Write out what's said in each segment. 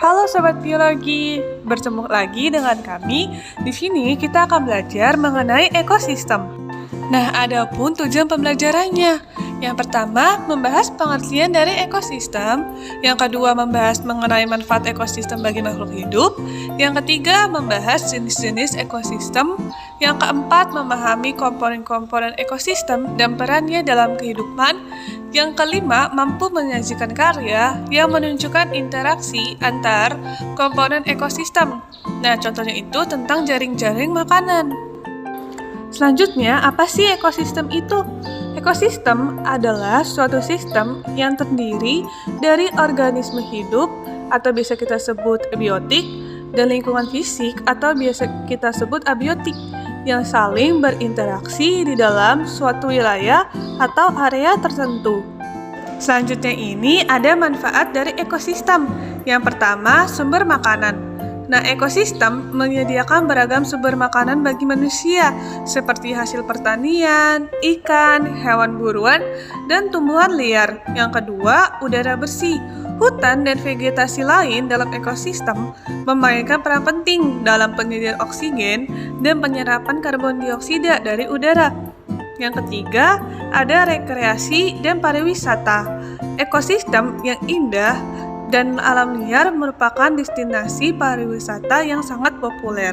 Halo Sobat Biologi, bertemu lagi dengan kami. Di sini kita akan belajar mengenai ekosistem. Nah, ada pun tujuan pembelajarannya. Yang pertama, membahas pengertian dari ekosistem. Yang kedua, membahas mengenai manfaat ekosistem bagi makhluk hidup. Yang ketiga, membahas jenis-jenis ekosistem. Yang keempat, memahami komponen-komponen ekosistem dan perannya dalam kehidupan. Yang kelima, mampu menyajikan karya yang menunjukkan interaksi antar komponen ekosistem. Nah, contohnya itu tentang jaring-jaring makanan. Selanjutnya, apa sih ekosistem itu? Ekosistem adalah suatu sistem yang terdiri dari organisme hidup atau bisa kita sebut biotik dan lingkungan fisik atau biasa kita sebut abiotik yang saling berinteraksi di dalam suatu wilayah atau area tertentu. Selanjutnya ini ada manfaat dari ekosistem. Yang pertama, sumber makanan. Nah, ekosistem menyediakan beragam sumber makanan bagi manusia, seperti hasil pertanian, ikan, hewan buruan, dan tumbuhan liar. Yang kedua, udara bersih. Hutan dan vegetasi lain dalam ekosistem memainkan peran penting dalam penyediaan oksigen dan penyerapan karbon dioksida dari udara. Yang ketiga, ada rekreasi dan pariwisata. Ekosistem yang indah dan alam liar merupakan destinasi pariwisata yang sangat populer.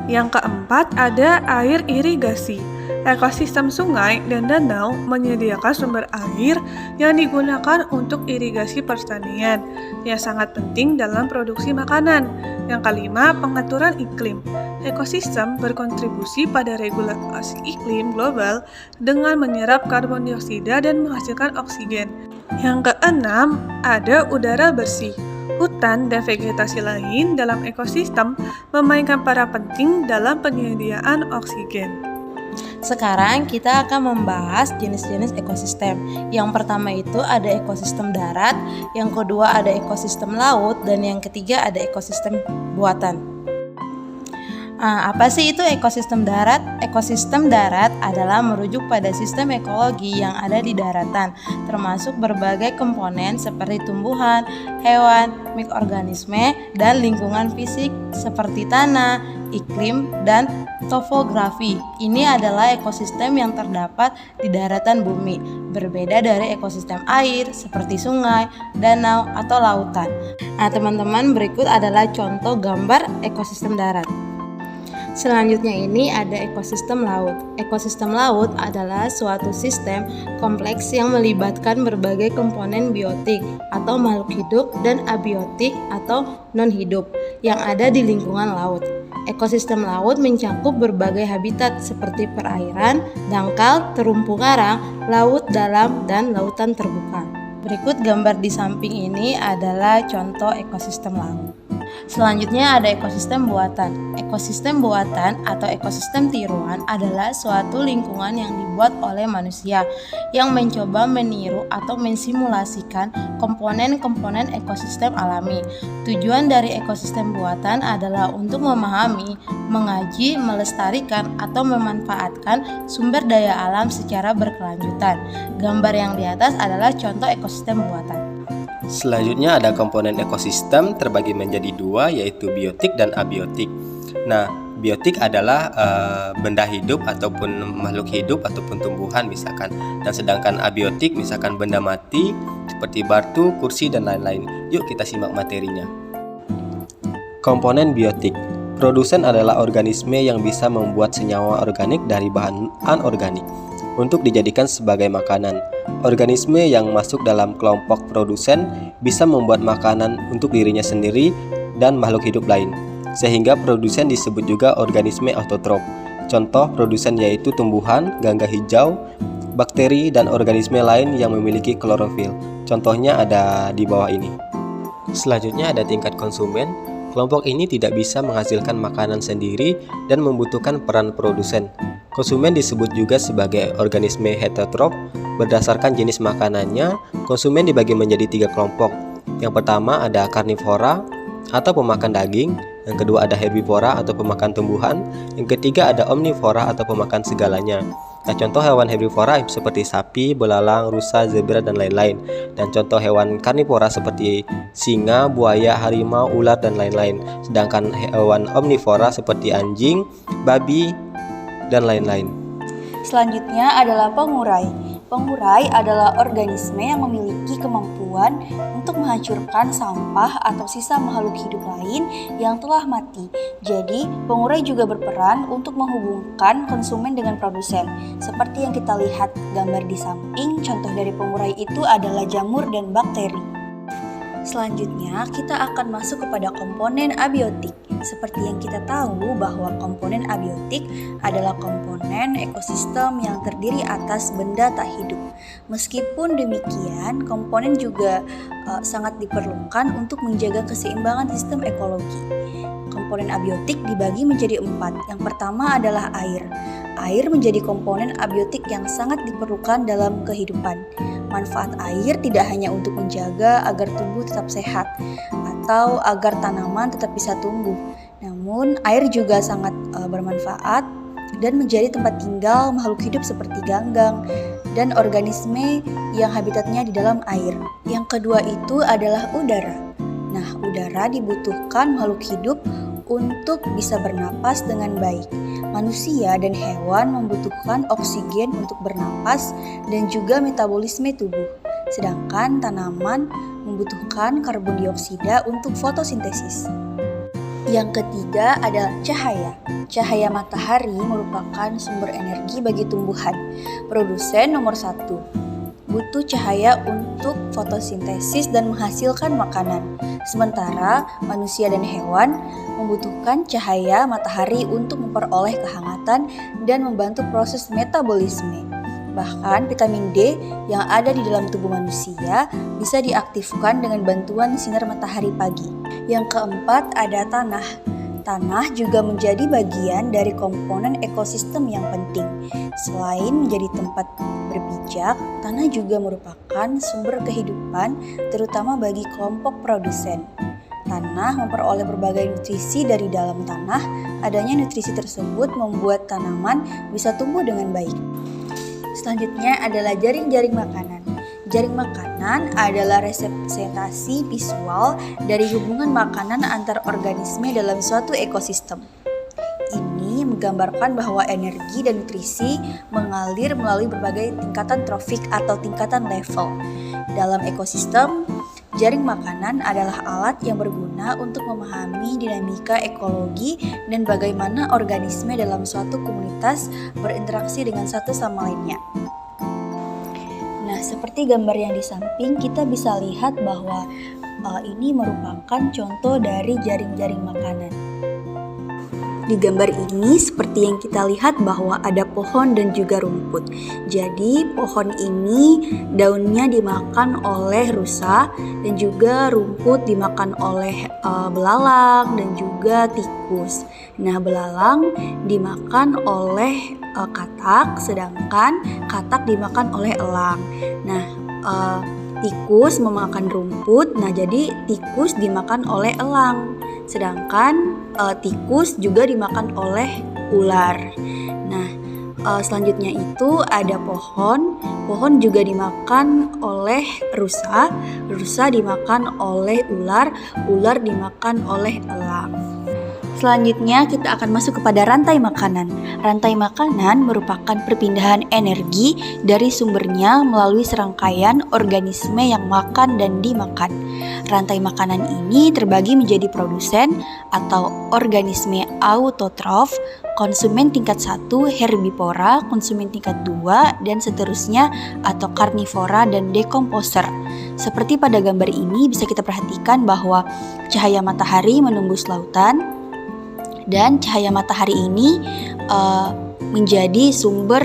Yang keempat, ada air irigasi. Ekosistem sungai dan danau menyediakan sumber air yang digunakan untuk irigasi pertanian yang sangat penting dalam produksi makanan. Yang kelima, pengaturan iklim. Ekosistem berkontribusi pada regulasi iklim global dengan menyerap karbon dioksida dan menghasilkan oksigen. Yang keenam, ada udara bersih. Hutan dan vegetasi lain dalam ekosistem memainkan peran penting dalam penyediaan oksigen. Sekarang kita akan membahas jenis-jenis ekosistem. Yang pertama itu ada ekosistem darat, yang kedua ada ekosistem laut, dan yang ketiga ada ekosistem buatan. Apa sih itu ekosistem darat? Ekosistem darat adalah merujuk pada sistem ekologi yang ada di daratan, termasuk berbagai komponen seperti tumbuhan, hewan, mikroorganisme, dan lingkungan fisik seperti tanah, iklim, dan topografi. Ini adalah ekosistem yang terdapat di daratan bumi, berbeda dari ekosistem air seperti sungai, danau, atau lautan. Nah, teman-teman, berikut adalah contoh gambar ekosistem darat. Selanjutnya ini ada ekosistem laut. Ekosistem laut adalah suatu sistem kompleks yang melibatkan berbagai komponen biotik atau makhluk hidup dan abiotik atau non-hidup yang ada di lingkungan laut. Ekosistem laut mencakup berbagai habitat seperti perairan, dangkal, terumpu karang, laut dalam, dan lautan terbuka. Berikut gambar di samping ini adalah contoh ekosistem laut. Selanjutnya ada ekosistem buatan. Ekosistem buatan atau ekosistem tiruan adalah suatu lingkungan yang dibuat oleh manusia yang mencoba meniru atau mensimulasikan komponen-komponen ekosistem alami. Tujuan dari ekosistem buatan adalah untuk memahami, mengaji, melestarikan, atau memanfaatkan sumber daya alam secara berkelanjutan. Gambar yang di atas adalah contoh ekosistem buatan. Selanjutnya ada komponen ekosistem terbagi menjadi dua, yaitu biotik dan abiotik. Nah, biotik adalah benda hidup ataupun makhluk hidup ataupun tumbuhan misalkan. Dan sedangkan abiotik misalkan benda mati seperti batu, kursi, dan lain-lain. Yuk kita simak materinya. Komponen biotik. Produsen adalah organisme yang bisa membuat senyawa organik dari bahan anorganik untuk dijadikan sebagai makanan. Organisme yang masuk dalam kelompok produsen bisa membuat makanan untuk dirinya sendiri dan makhluk hidup lain, sehingga produsen disebut juga organisme autotrof. Contoh produsen yaitu tumbuhan, gangga hijau, bakteri, dan organisme lain yang memiliki klorofil. Contohnya ada di bawah ini. Selanjutnya ada tingkat konsumen. Kelompok ini tidak bisa menghasilkan makanan sendiri dan membutuhkan peran produsen. Konsumen disebut juga sebagai organisme heterotrof. Berdasarkan jenis makanannya, konsumen dibagi menjadi 3 kelompok. Yang pertama ada karnivora atau pemakan daging, yang kedua ada herbivora atau pemakan tumbuhan, yang ketiga ada omnivora atau pemakan segalanya. Nah, contoh hewan herbivora seperti sapi, belalang, rusa, zebra, dan lain-lain. Dan contoh hewan karnivora seperti singa, buaya, harimau, ular, dan lain-lain. Sedangkan hewan omnivora seperti anjing, babi, dan lain-lain. Selanjutnya adalah pengurai. Pengurai adalah organisme yang memiliki kemampuan untuk menghancurkan sampah atau sisa makhluk hidup lain yang telah mati. Jadi, pengurai juga berperan untuk menghubungkan konsumen dengan produsen. Seperti yang kita lihat gambar di samping, contoh dari pengurai itu adalah jamur dan bakteri. Selanjutnya, kita akan masuk kepada komponen abiotik. Seperti yang kita tahu bahwa komponen abiotik adalah komponen ekosistem yang terdiri atas benda tak hidup. Meskipun demikian, komponen juga sangat diperlukan untuk menjaga keseimbangan sistem ekologi. Komponen abiotik dibagi menjadi 4. Yang pertama adalah air. Air menjadi komponen abiotik yang sangat diperlukan dalam kehidupan. Manfaat air tidak hanya untuk menjaga agar tubuh tetap sehat atau agar tanaman tetap bisa tumbuh. Namun, air juga sangat bermanfaat dan menjadi tempat tinggal makhluk hidup seperti ganggang dan organisme yang habitatnya di dalam air. Yang kedua itu adalah udara. Nah, udara dibutuhkan makhluk hidup untuk bisa bernapas dengan baik. Manusia dan hewan membutuhkan oksigen untuk bernapas dan juga metabolisme tubuh. Sedangkan tanaman membutuhkan karbon dioksida untuk fotosintesis. Yang ketiga adalah cahaya. Cahaya matahari merupakan sumber energi bagi tumbuhan. Produsen nomor 1 butuh cahaya untuk fotosintesis dan menghasilkan makanan. Sementara manusia dan hewan membutuhkan cahaya matahari untuk memperoleh kehangatan dan membantu proses metabolisme. Bahkan vitamin D yang ada di dalam tubuh manusia bisa diaktifkan dengan bantuan sinar matahari pagi. Yang keempat ada tanah. Tanah juga menjadi bagian dari komponen ekosistem yang penting. Selain menjadi tempat berpijak, tanah juga merupakan sumber kehidupan terutama bagi kelompok produsen. Tanah memperoleh berbagai nutrisi dari dalam tanah. Adanya nutrisi tersebut membuat tanaman bisa tumbuh dengan baik. Selanjutnya adalah jaring-jaring makanan. Jaring makanan adalah representasi visual dari hubungan makanan antar organisme dalam suatu ekosistem. Ini menggambarkan bahwa energi dan nutrisi mengalir melalui berbagai tingkatan trofik atau tingkatan level. Dalam ekosistem, jaring makanan adalah alat yang berguna untuk memahami dinamika ekologi dan bagaimana organisme dalam suatu komunitas berinteraksi dengan satu sama lainnya. Nah, seperti gambar yang di samping, kita bisa lihat bahwa ini merupakan contoh dari jaring-jaring makanan. Di gambar ini seperti yang kita lihat bahwa ada pohon dan juga rumput. Jadi pohon ini daunnya dimakan oleh rusa dan juga rumput dimakan oleh belalang dan juga tikus. Nah, belalang dimakan oleh katak, sedangkan katak dimakan oleh elang. Nah, tikus memakan rumput, nah jadi tikus dimakan oleh elang. Sedangkan tikus juga dimakan oleh ular. Nah, selanjutnya itu ada pohon. Pohon juga dimakan oleh rusa. Rusa dimakan oleh ular. Ular dimakan oleh elang. Selanjutnya kita akan masuk kepada rantai makanan. Rantai makanan merupakan perpindahan energi dari sumbernya melalui serangkaian organisme yang makan dan dimakan. Rantai makanan ini terbagi menjadi produsen atau organisme autotrof, konsumen tingkat 1 herbivora, konsumen tingkat 2 dan seterusnya atau karnivora dan dekomposer. Seperti pada gambar ini bisa kita perhatikan bahwa cahaya matahari menembus lautan. Dan cahaya matahari ini menjadi sumber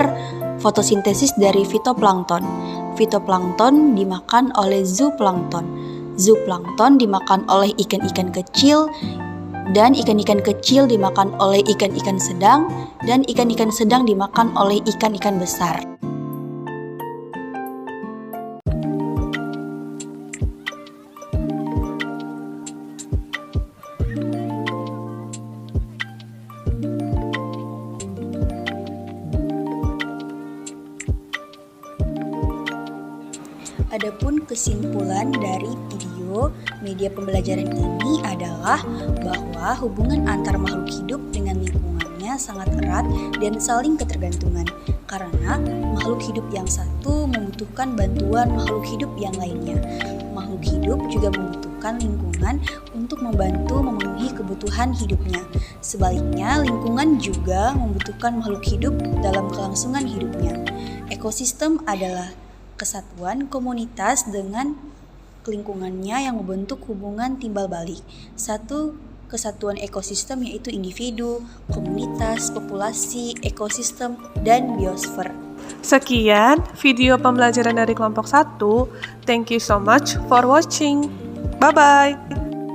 fotosintesis dari fitoplankton. Fitoplankton dimakan oleh zooplankton. Zooplankton dimakan oleh ikan-ikan kecil dan ikan-ikan kecil dimakan oleh ikan-ikan sedang dan ikan-ikan sedang dimakan oleh ikan-ikan besar. Adapun kesimpulan dari video media pembelajaran ini adalah bahwa hubungan antar makhluk hidup dengan lingkungannya sangat erat dan saling ketergantungan, karena makhluk hidup yang satu membutuhkan bantuan makhluk hidup yang lainnya. Makhluk hidup juga membutuhkan lingkungan untuk membantu memenuhi kebutuhan hidupnya. Sebaliknya, lingkungan juga membutuhkan makhluk hidup dalam kelangsungan hidupnya. Ekosistem adalah kesatuan komunitas dengan lingkungannya yang membentuk hubungan timbal balik. Satu kesatuan ekosistem yaitu individu, komunitas, populasi, ekosistem, dan biosfer. Sekian video pembelajaran dari kelompok 1. Thank you so much for watching. Bye-bye.